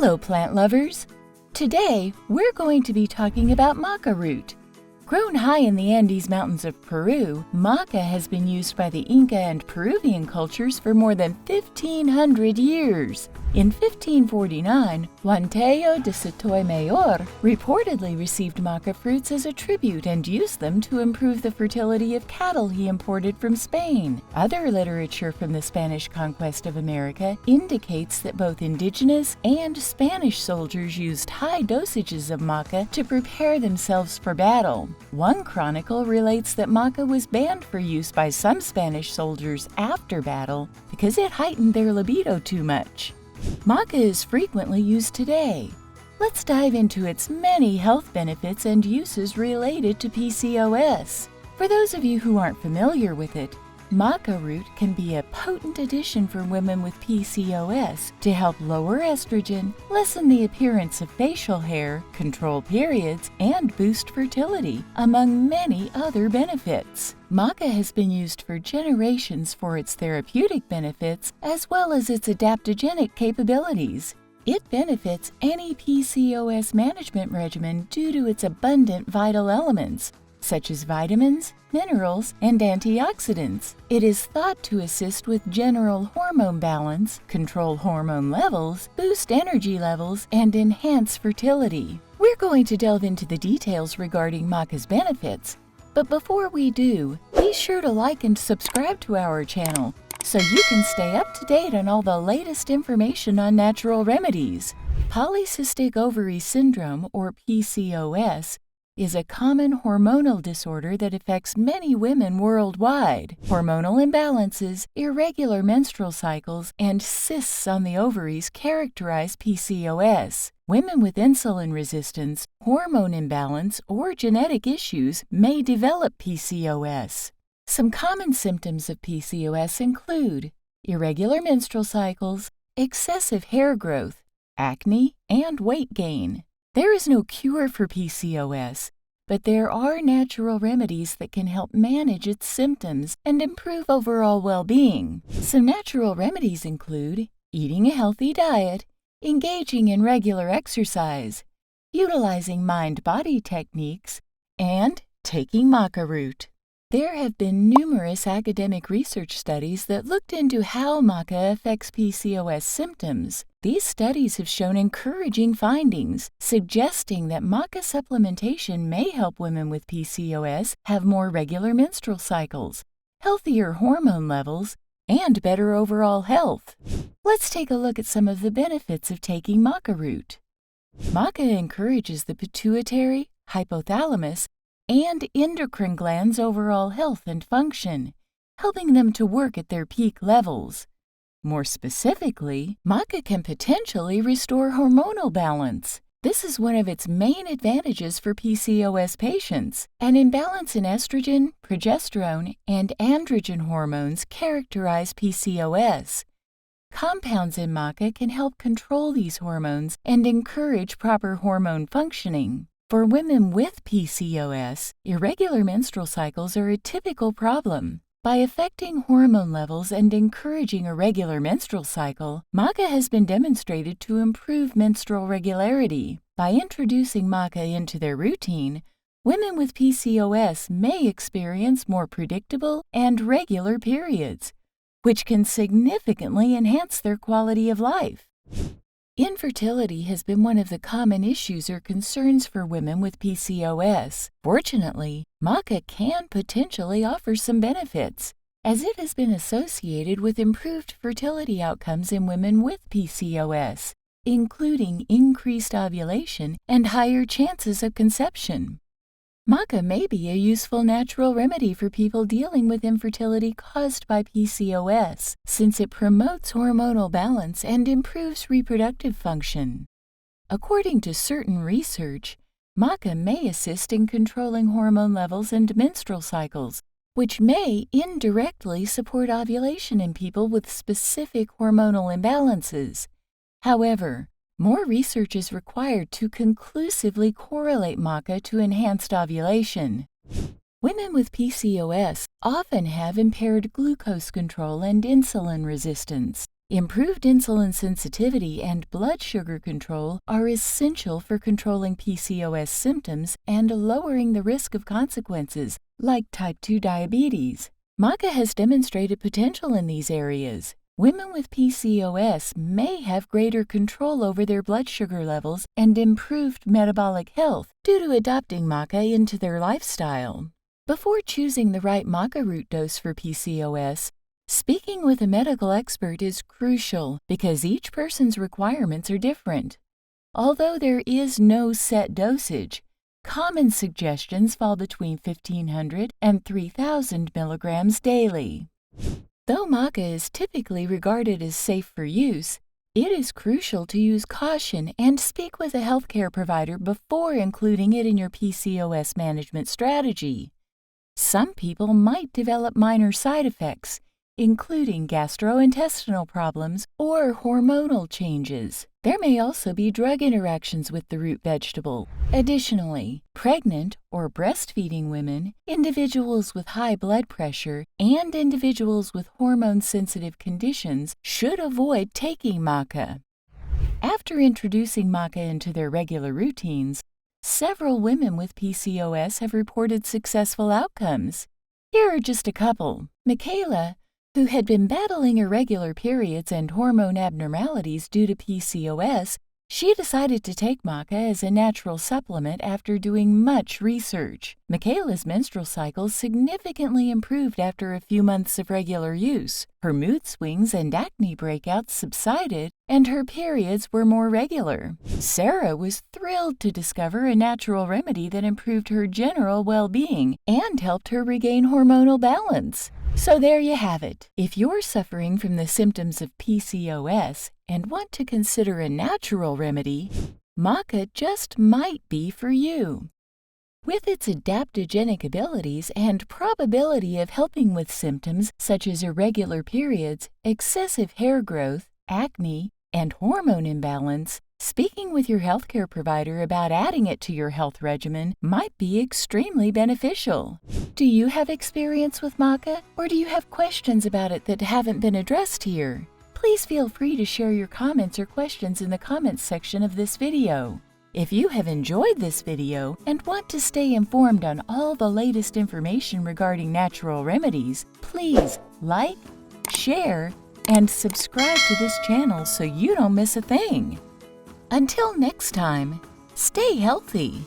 Hello, plant lovers! Today, we're going to be talking about maca root. Grown high in the Andes Mountains of Peru, maca has been used by the Inca and Peruvian cultures for more than 1,500 years. In 1549, Juan Tello de Sotomayor reportedly received maca fruits as a tribute and used them to improve the fertility of cattle he imported from Spain. Other literature from the Spanish conquest of America indicates that both indigenous and Spanish soldiers used high dosages of maca to prepare themselves for battle. One chronicle relates that maca was banned for use by some Spanish soldiers after battle because it heightened their libido too much. Maca is frequently used today. Let's dive into its many health benefits and uses related to PCOS. For those of you who aren't familiar with it, maca root can be a potent addition for women with PCOS to help lower estrogen, lessen the appearance of facial hair, control periods, and boost fertility, among many other benefits. Maca has been used for generations for its therapeutic benefits as well as its adaptogenic capabilities. It benefits any PCOS management regimen due to its abundant vital elements, such as vitamins, minerals, and antioxidants. It is thought to assist with general hormone balance, control hormone levels, boost energy levels, and enhance fertility. We're going to delve into the details regarding maca's benefits, but before we do, be sure to like and subscribe to our channel so you can stay up to date on all the latest information on natural remedies. Polycystic ovary syndrome, or PCOS, is a common hormonal disorder that affects many women worldwide. Hormonal imbalances, irregular menstrual cycles, and cysts on the ovaries characterize PCOS. Women with insulin resistance, hormone imbalance, or genetic issues may develop PCOS. Some common symptoms of PCOS include irregular menstrual cycles, excessive hair growth, acne, and weight gain. There is no cure for PCOS, but there are natural remedies that can help manage its symptoms and improve overall well-being. Some natural remedies include eating a healthy diet, engaging in regular exercise, utilizing mind-body techniques, and taking maca root. There have been numerous academic research studies that looked into how maca affects PCOS symptoms. These studies have shown encouraging findings, suggesting that maca supplementation may help women with PCOS have more regular menstrual cycles, healthier hormone levels, and better overall health. Let's take a look at some of the benefits of taking maca root. Maca encourages the pituitary, hypothalamus, and endocrine glands' overall health and function, helping them to work at their peak levels. More specifically, maca can potentially restore hormonal balance. This is one of its main advantages for PCOS patients. An imbalance in estrogen, progesterone, and androgen hormones characterize PCOS. Compounds in maca can help control these hormones and encourage proper hormone functioning. For women with PCOS, irregular menstrual cycles are a typical problem. By affecting hormone levels and encouraging a regular menstrual cycle, maca has been demonstrated to improve menstrual regularity. By introducing maca into their routine, women with PCOS may experience more predictable and regular periods, which can significantly enhance their quality of life. Infertility has been one of the common issues or concerns for women with PCOS. Fortunately, maca can potentially offer some benefits, as it has been associated with improved fertility outcomes in women with PCOS, including increased ovulation and higher chances of conception. Maca may be a useful natural remedy for people dealing with infertility caused by PCOS, since it promotes hormonal balance and improves reproductive function. According to certain research, maca may assist in controlling hormone levels and menstrual cycles, which may indirectly support ovulation in people with specific hormonal imbalances. However, more research is required to conclusively correlate maca to enhanced ovulation. Women with PCOS often have impaired glucose control and insulin resistance. Improved insulin sensitivity and blood sugar control are essential for controlling PCOS symptoms and lowering the risk of consequences, like type 2 diabetes. Maca has demonstrated potential in these areas. Women with PCOS may have greater control over their blood sugar levels and improved metabolic health due to adopting maca into their lifestyle. Before choosing the right maca root dose for PCOS, speaking with a medical expert is crucial because each person's requirements are different. Although there is no set dosage, common suggestions fall between 1,500 and 3,000 milligrams daily. Though maca is typically regarded as safe for use, it is crucial to use caution and speak with a healthcare provider before including it in your PCOS management strategy. Some people might develop minor side effects, including gastrointestinal problems or hormonal changes. There may also be drug interactions with the root vegetable. Additionally, pregnant or breastfeeding women, individuals with high blood pressure, and individuals with hormone-sensitive conditions should avoid taking maca. After introducing maca into their regular routines, several women with PCOS have reported successful outcomes. Here are just a couple. Michaela, who had been battling irregular periods and hormone abnormalities due to PCOS, she decided to take maca as a natural supplement after doing much research. Michaela's menstrual cycle significantly improved after a few months of regular use. Her mood swings and acne breakouts subsided, and her periods were more regular. Sarah was thrilled to discover a natural remedy that improved her general well-being and helped her regain hormonal balance. So there you have it. If you're suffering from the symptoms of PCOS and want to consider a natural remedy, maca just might be for you. With its adaptogenic abilities and probability of helping with symptoms such as irregular periods, excessive hair growth, acne, and hormone imbalance, speaking with your healthcare provider about adding it to your health regimen might be extremely beneficial. Do you have experience with maca, or do you have questions about it that haven't been addressed here? Please feel free to share your comments or questions in the comments section of this video. If you have enjoyed this video and want to stay informed on all the latest information regarding natural remedies, please like, share, and subscribe to this channel so you don't miss a thing. Until next time, stay healthy.